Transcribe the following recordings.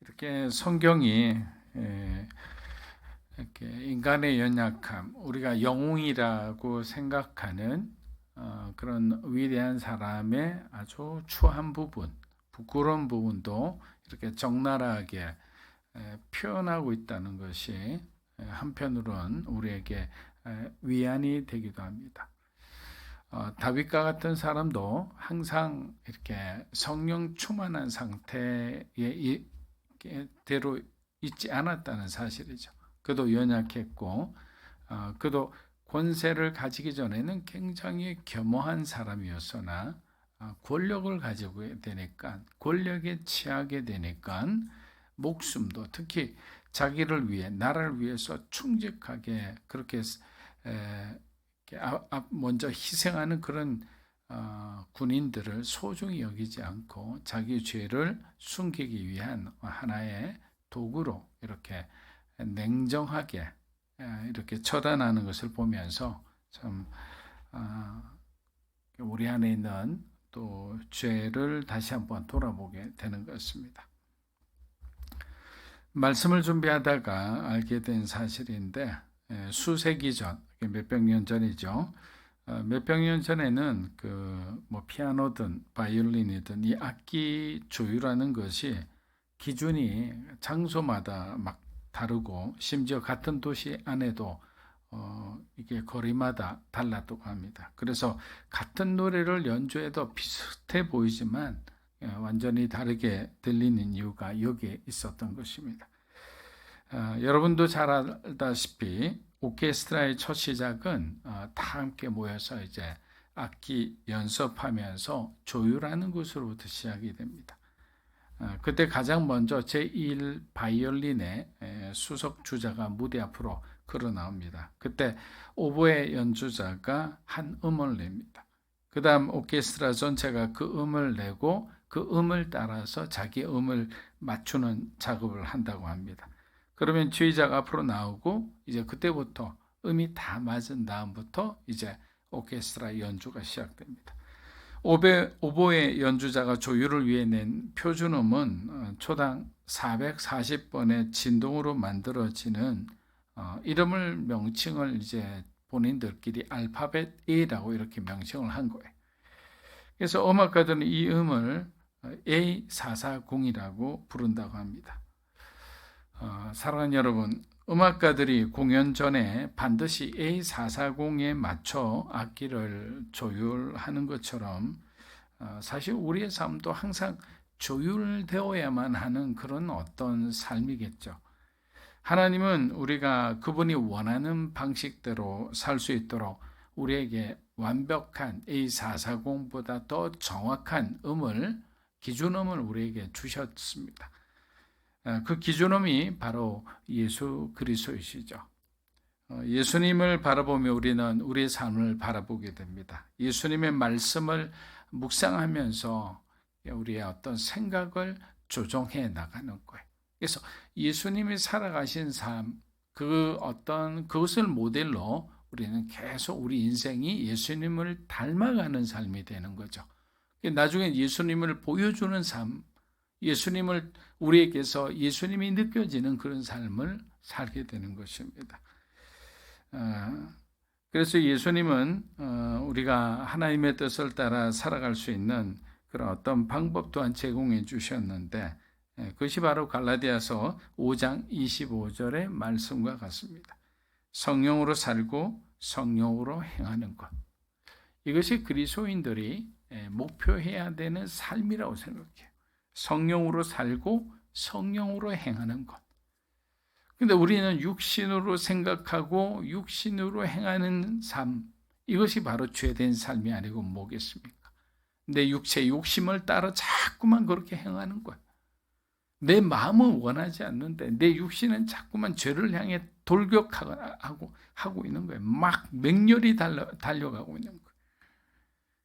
이렇게 성경이 이렇게 인간의 연약함, 우리가 영웅이라고 생각하는 그런 위대한 사람의 아주 추한 부분, 부끄러운 부분도 이렇게 적나라하게 표현하고 있다는 것이 한편으로는 우리에게 위안이 되기도 합니다. 다윗과 같은 사람도 항상 이렇게 성령 충만한 상태에 대로 있지 않았다는 사실이죠. 그도 연약했고, 그도 권세를 가지기 전에는 굉장히 겸허한 사람이었으나 권력을 가지고 되니까, 권력에 취하게 되니까 목숨도 특히 자기를 위해, 나라를 위해서 충직하게 그렇게 먼저 희생하는 그런 군인들을 소중히 여기지 않고 자기 죄를 숨기기 위한 하나의 도구로 이렇게 냉정하게 이렇게 처단하는 것을 보면서 참 우리 안에 있는 또 죄를 다시 한번 돌아보게 되는 것 같습니다. 말씀을 준비하다가 알게 된 사실인데 수세기 전, 몇백 년 전이죠. 몇백 년 전에는 피아노든 바이올린이든 이 악기 조율하는 것이 기준이 장소마다 막 다르고 심지어 같은 도시 안에도 이게 거리마다 달랐다고 합니다. 그래서 같은 노래를 연주해도 비슷해 보이지만 완전히 다르게 들리는 이유가 여기에 있었던 것입니다. 여러분도 잘 알다시피 오케스트라의 첫 시작은 다 함께 모여서 이제 악기 연습하면서 조율하는 것으로부터 시작이 됩니다. 그때 가장 먼저 제1 바이올린의 수석 주자가 무대 앞으로 걸어 나옵니다. 그때 오보에 연주자가 한 음을 냅니다. 그 다음 오케스트라 전체가 그 음을 내고 그 음을 따라서 자기 음을 맞추는 작업을 한다고 합니다. 그러면 지휘자가 앞으로 나오고 이제 그때부터 음이 다 맞은 다음부터 이제 오케스트라 연주가 시작됩니다. 오보의 연주자가 조율을 위해 낸 표준음은 초당 440번의 진동으로 만들어지는 이름을 명칭을 이제 본인들끼리 알파벳 A라고 이렇게 명칭을 한 거예요. 그래서 음악가들은 이 음을 A440이라고 부른다고 합니다. 사랑하는 여러분, 음악가들이 공연 전에 반드시 A440에 맞춰 악기를 조율하는 것처럼 사실 우리의 삶도 항상 조율되어야만 하는 그런 어떤 삶이겠죠. 하나님은 우리가 그분이 원하는 방식대로 살 수 있도록 우리에게 완벽한 A440보다 더 정확한 기준음을 우리에게 주셨습니다. 그 기준음이 바로 예수 그리스도이시죠. 예수님을 바라보며 우리는 우리의 삶을 바라보게 됩니다. 예수님의 말씀을 묵상하면서 우리의 어떤 생각을 조정해 나가는 거예요. 그래서 예수님이 살아가신 삶, 그것을 모델로 우리는 계속 우리 인생이 예수님을 닮아가는 삶이 되는 거죠. 나중에 예수님을 보여주는 삶, 예수님을 우리에게서 예수님이 느껴지는 그런 삶을 살게 되는 것입니다. 그래서 예수님은 우리가 하나님의 뜻을 따라 살아갈 수 있는 그런 어떤 방법 또한 제공해 주셨는데 그것이 바로 갈라디아서 5장 25절의 말씀과 같습니다. 성령으로 살고 성령으로 행하는 것. 이것이 그리스도인들이 목표해야 되는 삶이라고 생각해요. 성령으로 살고 성령으로 행하는 것. 근데 우리는 육신으로 생각하고 육신으로 행하는 삶, 이것이 바로 죄된 삶이 아니고 뭐겠습니까? 내 육체, 욕심을 따라 자꾸만 그렇게 행하는 거예요. 내 마음은 원하지 않는데 내 육신은 자꾸만 죄를 향해 돌격하고 있는 거예요. 막 맹렬히 달려가고 있는 거예요.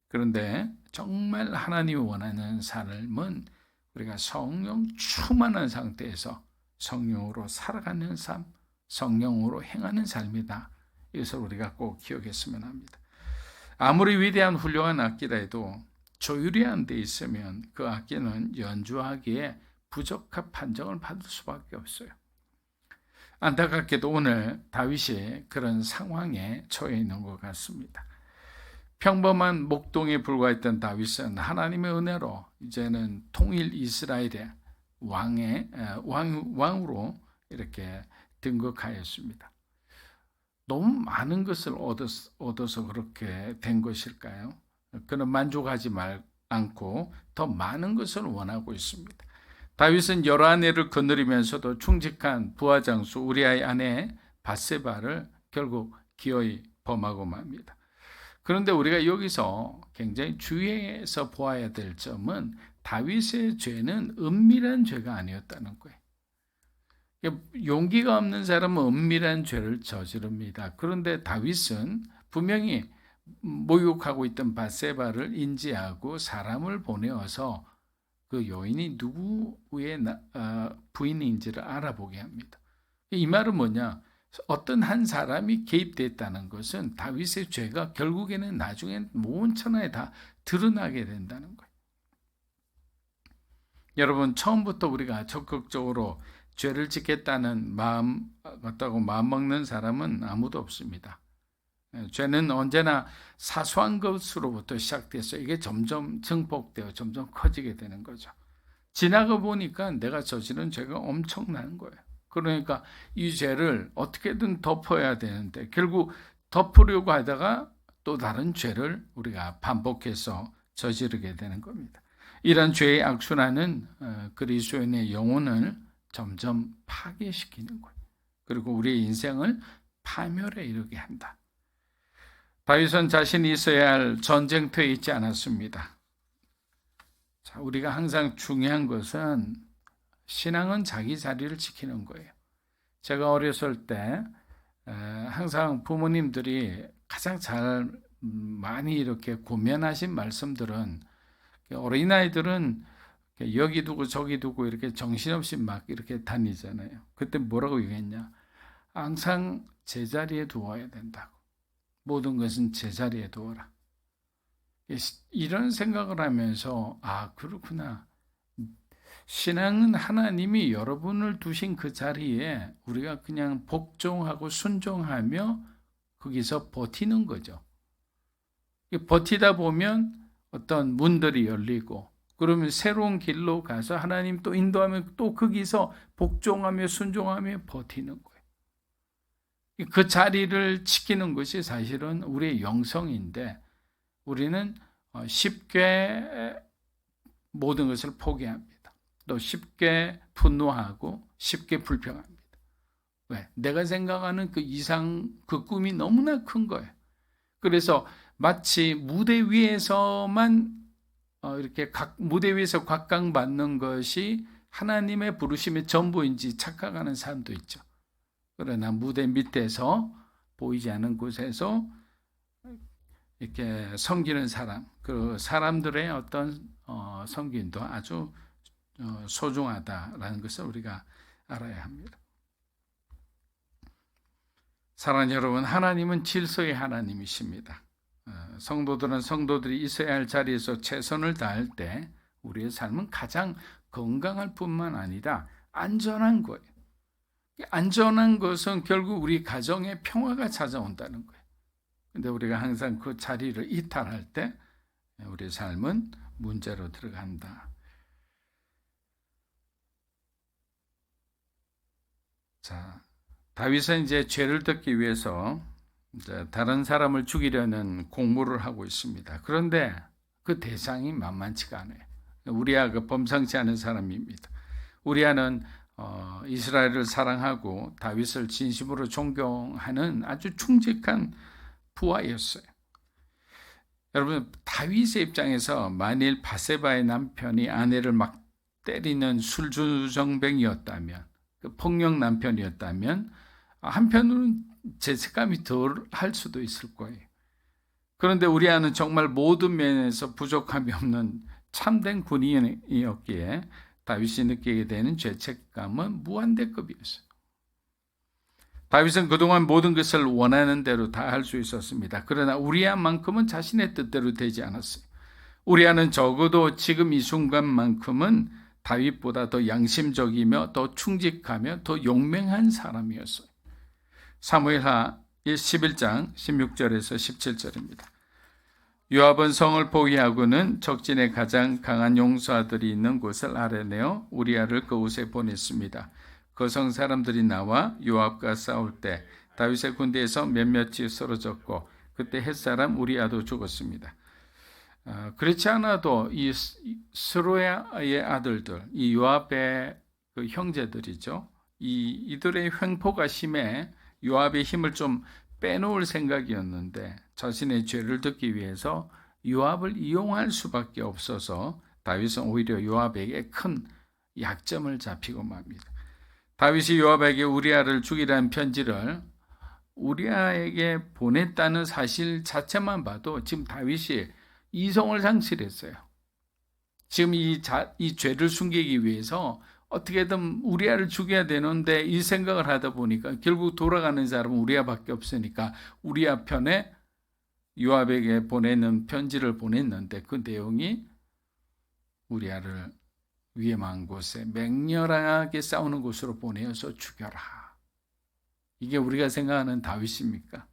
그런데 정말 하나님이 원하는 삶은 우리가 성령 충만한 상태에서 성령으로 살아가는 삶, 성령으로 행하는 삶이다. 이것을 우리가 꼭 기억했으면 합니다. 아무리 위대한 훌륭한 악기라 해도 조율이 안 돼 있으면 그 악기는 연주하기에 부적합 판정을 받을 수밖에 없어요. 안타깝게도 오늘 다윗이 그런 상황에 처해 있는 것 같습니다. 평범한 목동에 불과했던 다윗은 하나님의 은혜로 이제는 통일 이스라엘의 왕으로 이렇게 등극하였습니다. 너무 많은 것을 얻어서 그렇게 된 것일까요? 그는 만족하지 않고 더 많은 것을 원하고 있습니다. 다윗은 여러 아내를 거느리면서도 충직한 부하장수 우리아의 아내 밧세바를 결국 기어이 범하고 맙니다. 그런데 우리가 여기서 굉장히 주의해서 보아야 될 점은 다윗의 죄는 은밀한 죄가 아니었다는 거예요. 용기가 없는 사람은 은밀한 죄를 저지릅니다. 그런데 다윗은 분명히 모욕하고 있던 밧세바를 인지하고 사람을 보내어서 그 여인이 누구의 부인인지를 알아보게 합니다. 이 말은 뭐냐? 어떤 한 사람이 개입됐다는 것은 다윗의 죄가 결국에는 나중엔 온 천하에 다 드러나게 된다는 거예요. 여러분, 처음부터 우리가 적극적으로 죄를 짓겠다는 마음 같다고 마음먹는 사람은 아무도 없습니다. 죄는 언제나 사소한 것으로부터 시작돼서 이게 점점 증폭되어 점점 커지게 되는 거죠. 지나가 보니까 내가 저지른 죄가 엄청난 거예요. 그러니까 이 죄를 어떻게든 덮어야 되는데 결국 덮으려고 하다가 또 다른 죄를 우리가 반복해서 저지르게 되는 겁니다. 이런 죄의 악순환은 그리스도인의 영혼을 점점 파괴시키는 거예요. 그리고 우리의 인생을 파멸에 이르게 한다. 다윗은 자신이 있어야 할 전쟁터에 있지 않았습니다. 자, 우리가 항상 중요한 것은 신앙은 자기 자리를 지키는 거예요. 제가 어렸을 때 항상 부모님들이 가장 잘 많이 이렇게 고면하신 말씀들은 어린아이들은 여기 두고 저기 두고 이렇게 정신없이 막 이렇게 다니잖아요. 그때 뭐라고 얘기했냐? 항상 제자리에 두어야 된다고. 모든 것은 제자리에 두어라. 이런 생각을 하면서 그렇구나. 신앙은 하나님이 여러분을 두신 그 자리에 우리가 그냥 복종하고 순종하며 거기서 버티는 거죠. 버티다 보면 어떤 문들이 열리고 그러면 새로운 길로 가서 하나님 또 인도하면 또 거기서 복종하며 순종하며 버티는 거예요. 그 자리를 지키는 것이 사실은 우리의 영성인데 우리는 쉽게 모든 것을 포기합니다. 또 쉽게 분노하고 쉽게 불평합니다. 왜? 내가 생각하는 그 이상, 그 꿈이 너무나 큰 거예요. 그래서 마치 무대 위에서만 이렇게 무대 위에서 각광받는 것이 하나님의 부르심의 전부인지 착각하는 사람도 있죠. 그러나 무대 밑에서 보이지 않는 곳에서 이렇게 섬기는 사람, 그 사람들의 어떤 섬김도 아주 소중하다라는 것을 우리가 알아야 합니다. 사랑하는 여러분, 하나님은 질서의 하나님이십니다. 성도들은 성도들이 있어야 할 자리에서 최선을 다할 때 우리의 삶은 가장 건강할 뿐만 아니라 안전한 거예요. 안전한 것은 결국 우리 가정에 평화가 찾아온다는 거예요. 근데 우리가 항상 그 자리를 이탈할 때 우리의 삶은 문제로 들어간다. 자, 다윗은 이제 죄를 덮기 위해서 이제 다른 사람을 죽이려는 공모를 하고 있습니다. 그런데 그 대상이 만만치가 않아요. 우리아가 범상치 않은 사람입니다. 우리아는 이스라엘을 사랑하고 다윗을 진심으로 존경하는 아주 충직한 부하였어요. 여러분, 다윗의 입장에서 만일 밧세바의 남편이 아내를 막 때리는 술주정뱅이였다면, 그 폭력 남편이었다면 한편으로는 죄책감이 덜 할 수도 있을 거예요. 그런데 우리아는 정말 모든 면에서 부족함이 없는 참된 군인이었기에 다윗이 느끼게 되는 죄책감은 무한대급이었어요. 다윗은 그동안 모든 것을 원하는 대로 다 할 수 있었습니다. 그러나 우리아만큼은 자신의 뜻대로 되지 않았어요. 우리아는 적어도 지금 이 순간만큼은 다윗보다 더 양심적이며 더 충직하며 더 용맹한 사람이었어요. 사무엘하 11장 16절에서 17절입니다. 요압은 성을 포기하고는 적진에 가장 강한 용사들이 있는 곳을 알아내어 우리아를 그곳에 보냈습니다. 그 성 사람들이 나와 요압과 싸울 때 다윗의 군대에서 몇몇이 쓰러졌고 그때 햇사람 우리아도 죽었습니다. 그렇지 않아도 이 스루야의 아들들, 이 요압의 그 형제들이죠. 이들의 횡포가 심해 요압의 힘을 좀 빼놓을 생각이었는데 자신의 죄를 덮기 위해서 요압을 이용할 수밖에 없어서 다윗은 오히려 요압에게 큰 약점을 잡히고 맙니다. 다윗이 요압에게 우리아를 죽이라는 편지를 우리아에게 보냈다는 사실 자체만 봐도 지금 다윗이 이성을 상실했어요. 지금 이 죄를 숨기기 위해서 어떻게든 우리아를 죽여야 되는데 이 생각을 하다 보니까 결국 돌아가는 사람은 우리아밖에 없으니까 우리아 편에 요압에게 보내는 편지를 보냈는데 그 내용이 우리아를 위험한 곳에 맹렬하게 싸우는 곳으로 보내어서 죽여라. 이게 우리가 생각하는 다윗입니까?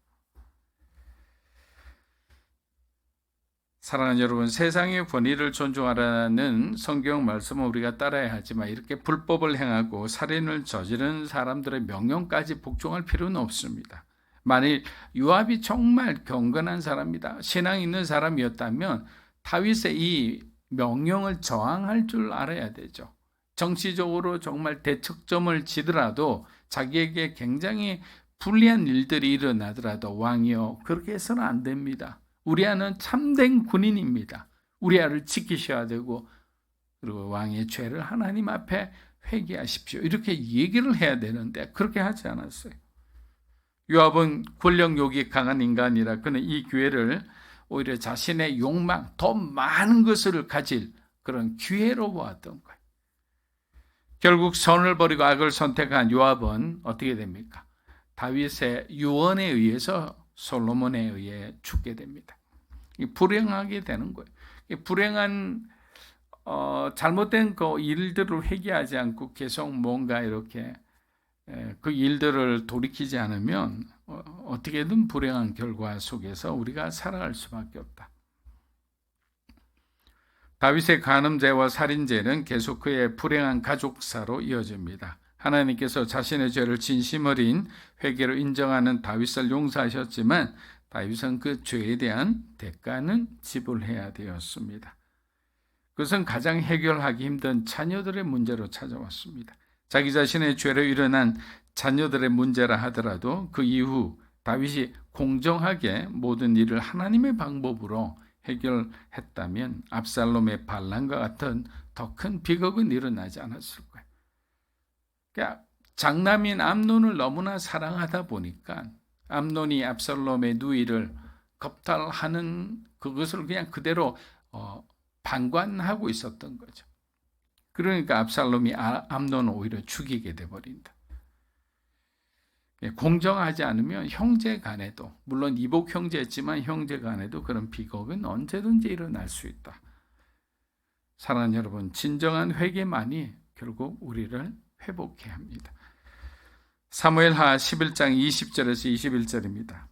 사랑하는 여러분, 세상의 권위를 존중하라는 성경 말씀은 우리가 따라야 하지만 이렇게 불법을 행하고 살인을 저지른 사람들의 명령까지 복종할 필요는 없습니다. 만일 요압이 정말 경건한 사람이다, 신앙 있는 사람이었다면 다윗의 이 명령을 저항할 줄 알아야 되죠. 정치적으로 정말 대척점을 지더라도 자기에게 굉장히 불리한 일들이 일어나더라도 왕이여 그렇게 해서는 안 됩니다. 우리아는 참된 군인입니다. 우리아를 지키셔야 되고 그리고 왕의 죄를 하나님 앞에 회개하십시오. 이렇게 얘기를 해야 되는데 그렇게 하지 않았어요. 요압은 권력욕이 강한 인간이라 그는 이 기회를 오히려 자신의 욕망, 더 많은 것을 가질 그런 기회로 보았던 거예요. 결국 선을 버리고 악을 선택한 요압은 어떻게 됩니까? 다윗의 유언에 의해서 솔로몬에 의해 죽게 됩니다. 불행하게 되는 거예요. 불행한 잘못된 그 일들을 회개하지 않고 계속 뭔가 이렇게 그 일들을 돌이키지 않으면 어떻게든 불행한 결과 속에서 우리가 살아갈 수밖에 없다. 다윗의 간음죄와 살인죄는 계속 그의 불행한 가족사로 이어집니다. 하나님께서 자신의 죄를 진심 어린 회개로 인정하는 다윗을 용서하셨지만 다윗은 그 죄에 대한 대가는 지불해야 되었습니다. 그것은 가장 해결하기 힘든 자녀들의 문제로 찾아왔습니다. 자기 자신의 죄로 일어난 자녀들의 문제라 하더라도 그 이후 다윗이 공정하게 모든 일을 하나님의 방법으로 해결했다면 압살롬의 반란과 같은 더 큰 비극은 일어나지 않았을 거예요. 그러니까 장남인 암논을 너무나 사랑하다 보니까 암논이 압살롬의 누이를 겁탈하는 그것을 그냥 그대로 방관하고 있었던 거죠. 그러니까 압살롬이 암논을 오히려 죽이게 돼버린다. 공정하지 않으면 형제 간에도, 물론 이복 형제였지만 형제 간에도 그런 비극은 언제든지 일어날 수 있다. 사랑하는 여러분, 진정한 회개만이 결국 우리를 회복해야 합니다. 사무엘하 11장 20절에서 21절입니다.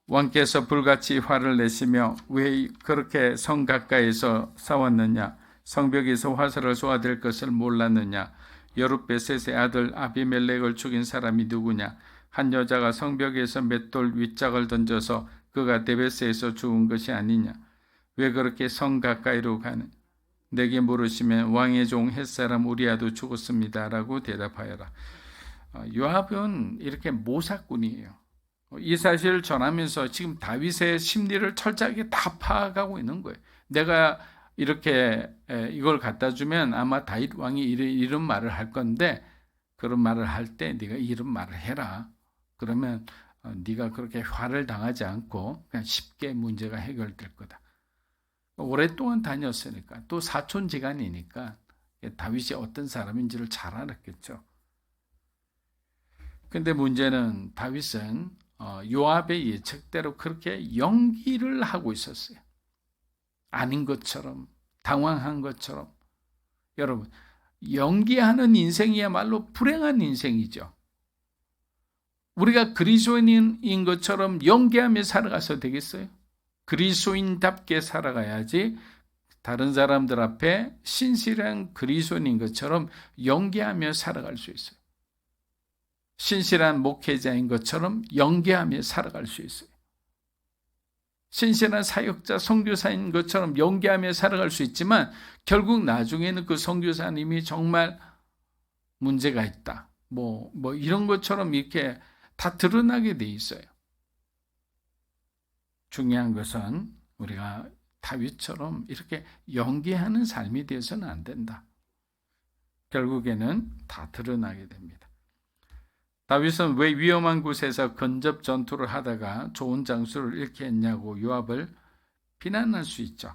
왕께서 불같이 화를 내시며 왜 그렇게 성 가까이에서 싸웠느냐? 성벽에서 화살을 쏘아댈 것을 몰랐느냐? 여룻베셋의 아들 아비멜렉을 죽인 사람이 누구냐? 한 여자가 성벽에서 맷돌 윗짝을 던져서 그가 데베스에서 죽은 것이 아니냐? 왜 그렇게 성 가까이로 가는? 내게 물으시면 왕의 종 햇사람 우리아도 죽었습니다 라고 대답하여라. 요압은 이렇게 모사꾼이에요. 이 사실을 전하면서 지금 다윗의 심리를 철저하게 다 파악하고 있는 거예요. 내가 이렇게 이걸 갖다 주면 아마 다윗 왕이 이런 말을 할 건데 그런 말을 할 때 네가 이런 말을 해라. 그러면 네가 그렇게 화를 당하지 않고 그냥 쉽게 문제가 해결될 거다. 오랫동안 다녔으니까 또 사촌지간이니까 다윗이 어떤 사람인지를 잘 알았겠죠. 근데 문제는 다윗은 요압의 예측대로 그렇게 연기를 하고 있었어요. 아닌 것처럼, 당황한 것처럼, 여러분, 연기하는 인생이야말로 불행한 인생이죠. 우리가 그리스도인인 것처럼 연기하며 살아가서 되겠어요? 그리스도인답게 살아가야지 다른 사람들 앞에 신실한 그리스도인인 것처럼 연기하며 살아갈 수 있어요. 신실한 목회자인 것처럼 연기하며 살아갈 수 있어요. 신실한 사역자, 선교사인 것처럼 연기하며 살아갈 수 있지만 결국 나중에는 그 선교사님이 정말 문제가 있다. 뭐 이런 것처럼 이렇게 다 드러나게 돼 있어요. 중요한 것은 우리가 다윗처럼 이렇게 연기하는 삶이 되어서는 안 된다. 결국에는 다 드러나게 됩니다. 다윗은 왜 위험한 곳에서 근접 전투를 하다가 좋은 장수를 잃게 했냐고 요압을 비난할 수 있죠.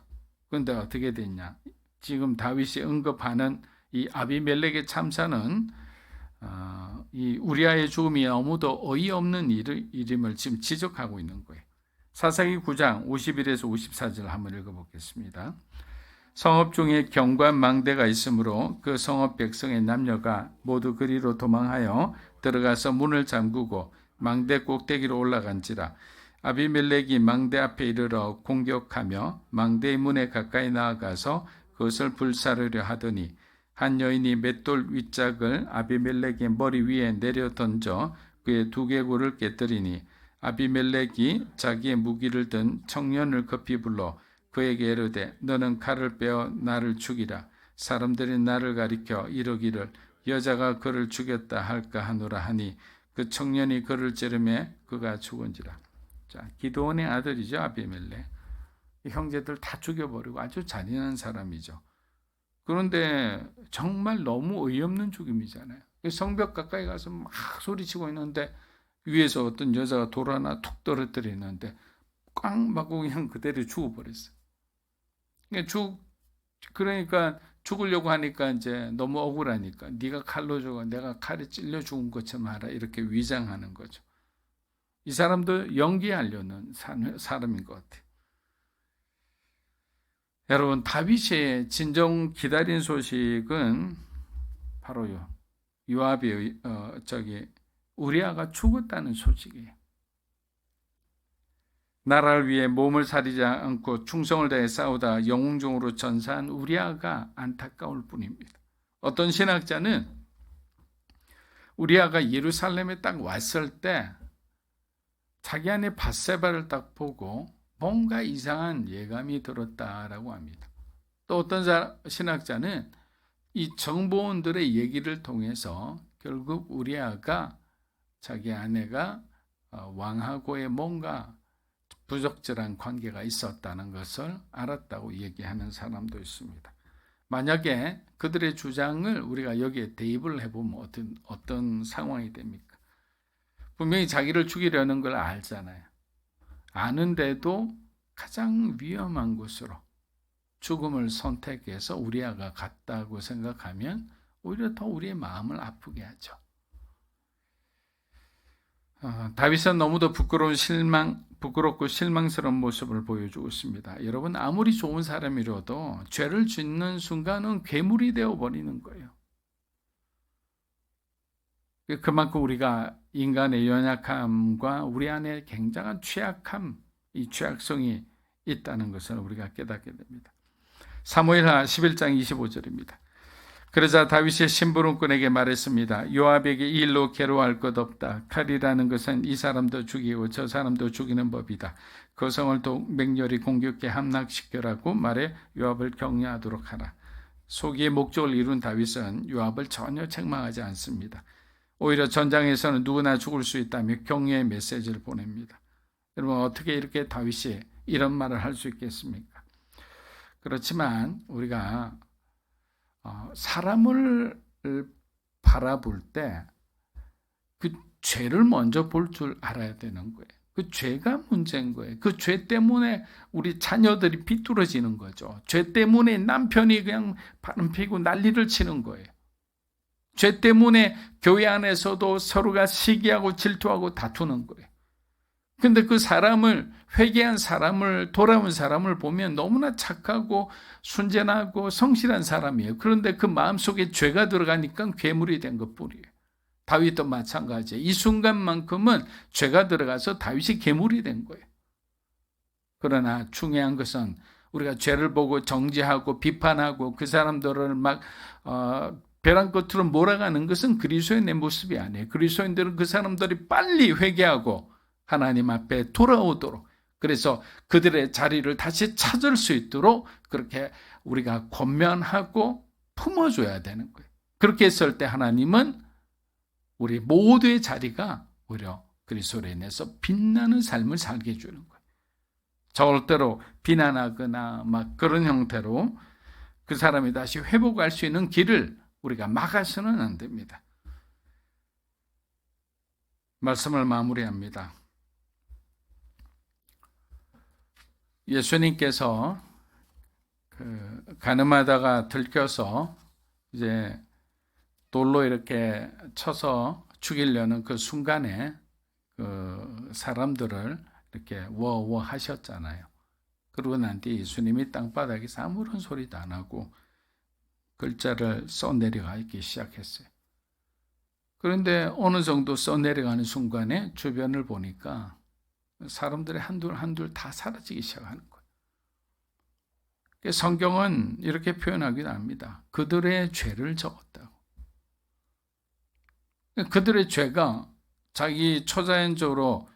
그런데 어떻게 됐냐? 지금 다윗이 언급하는 이 아비멜렉의 참사는 이 우리아의 죽음이 너무도 어이없는 일임을 지금 지적하고 있는 거예요. 사사기 9장 51에서 54절 한번 읽어보겠습니다. 성읍 중에 경관 망대가 있으므로 그 성읍 백성의 남녀가 모두 그리로 도망하여 들어가서 문을 잠그고 망대 꼭대기로 올라간지라. 아비멜렉이 망대 앞에 이르러 공격하며 망대의 문에 가까이 나아가서 그것을 불사르려 하더니 한 여인이 맷돌 윗짝을 아비멜렉의 머리 위에 내려 던져 그의 두개골을 깨뜨리니 아비멜렉이 자기의 무기를 든 청년을 급히 불러 그에게 이르되 너는 칼을 빼어 나를 죽이라. 사람들이 나를 가리켜 이르기를 여자가 그를 죽였다 할까 하노라 하니 그 청년이 그를 찌르매 그가 죽은지라. 자, 기드온의 아들이죠. 아비멜렉. 형제들 다 죽여버리고 아주 잔인한 사람이죠. 그런데 정말 너무 어이없는 죽임이잖아요. 성벽 가까이 가서 막 소리치고 있는데 위에서 어떤 여자가 돌 하나 툭 떨어뜨리는데 꽉 맞고 그냥 그대로 죽어버렸어요. 그러니까 죽으려고 하니까 이제 너무 억울하니까 네가 칼로 죽어, 내가 칼에 찔려 죽은 것처럼 하라, 이렇게 위장하는 거죠. 이 사람도 연기하려는 사람인 것 같아요. 여러분, 다윗의 진정 기다린 소식은 바로 요압이 우리아가 죽었다는 소식이에요. 나라를 위해 몸을 사리지 않고 충성을 다해 싸우다 영웅종으로 전사한 우리아가 안타까울 뿐입니다. 어떤 신학자는 우리아가 예루살렘에 딱 왔을 때 자기 안에 밧세바를 딱 보고 뭔가 이상한 예감이 들었다라고 합니다. 또 어떤 신학자는 이 정보원들의 얘기를 통해서 결국 우리아가 자기 아내가 왕하고의 뭔가 부적절한 관계가 있었다는 것을 알았다고 얘기하는 사람도 있습니다. 만약에 그들의 주장을 우리가 여기에 대입을 해보면 어떤 상황이 됩니까? 분명히 자기를 죽이려는 걸 알잖아요. 아는데도 가장 위험한 곳으로 죽음을 선택해서 우리아가 갔다고 생각하면 오히려 더 우리의 마음을 아프게 하죠. 다윗은 너무도 부끄럽고 실망스러운 모습을 보여주고 있습니다. 여러분, 아무리 좋은 사람이라도 죄를 짓는 순간은 괴물이 되어버리는 거예요. 그만큼 우리가 인간의 연약함과 우리 안에 굉장한 취약함, 이 취약성이 있다는 것을 우리가 깨닫게 됩니다. 사무엘하 11장 25절입니다. 그러자 다윗이 심부름꾼에게 말했습니다. 요압에게 이 일로 괴로워할 것 없다. 칼이라는 것은 이 사람도 죽이고 저 사람도 죽이는 법이다. 그 성을 더욱 맹렬히 공격해 함락시켜라고 말해 요압을 격려하도록 하라. 소기의 목적을 이룬 다윗은 요압을 전혀 책망하지 않습니다. 오히려 전장에서는 누구나 죽을 수 있다며 격려의 메시지를 보냅니다. 여러분, 어떻게 이렇게 다윗이 이런 말을 할 수 있겠습니까? 그렇지만 우리가 사람을 바라볼 때 그 죄를 먼저 볼 줄 알아야 되는 거예요. 그 죄가 문제인 거예요. 그 죄 때문에 우리 자녀들이 비뚤어지는 거죠. 죄 때문에 남편이 그냥 바람 피고 난리를 치는 거예요. 죄 때문에 교회 안에서도 서로가 시기하고 질투하고 다투는 거예요. 근데 그 사람을, 회개한 사람을, 돌아온 사람을 보면 너무나 착하고 순전하고 성실한 사람이에요. 그런데 그 마음속에 죄가 들어가니까 괴물이 된 것뿐이에요. 다윗도 마찬가지예요. 이 순간만큼은 죄가 들어가서 다윗이 괴물이 된 거예요. 그러나 중요한 것은 우리가 죄를 보고 정죄하고 비판하고 그 사람들을 막 벼랑 끝으로 몰아가는 것은 그리스도인의 모습이 아니에요. 그리스도인들은 그 사람들이 빨리 회개하고 하나님 앞에 돌아오도록, 그래서 그들의 자리를 다시 찾을 수 있도록 그렇게 우리가 권면하고 품어줘야 되는 거예요. 그렇게 했을 때 하나님은 우리 모두의 자리가 오히려 그리스도로 인해서 빛나는 삶을 살게 해주는 거예요. 절대로 비난하거나 막 그런 형태로 그 사람이 다시 회복할 수 있는 길을 우리가 막아서는 안 됩니다. 말씀을 마무리합니다. 예수님께서 가늠하다가 들켜서 이제 돌로 이렇게 쳐서 죽이려는 그 순간에 그 사람들을 이렇게 워워 하셨잖아요. 그러고 난 뒤에 예수님이 땅바닥에서 아무런 소리도 안 하고 글자를 써내려가기 시작했어요. 그런데 어느 정도 써내려가는 순간에 주변을 보니까 사람들의 한둘 다 사라지기 시작하는 거예요. 성경은 이렇게 표현하기도 합니다. 그들의 죄를 적었다고. 그들의 죄가 자기 초자연적으로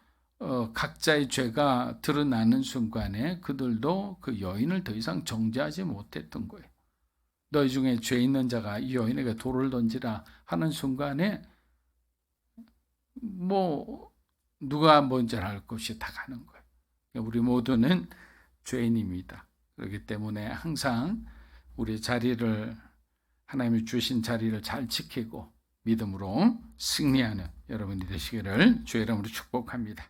각자의 죄가 드러나는 순간에 그들도 그 여인을 더 이상 정죄하지 못했던 거예요. 너희 중에 죄 있는 자가 이 여인에게 돌을 던지라 하는 순간에 누가 먼저 할 것이 다 가는 거예요. 우리 모두는 죄인입니다. 그렇기 때문에 항상 우리 자리를, 하나님이 주신 자리를 잘 지키고 믿음으로 승리하는 여러분이 되시기를 주의 이름으로 축복합니다.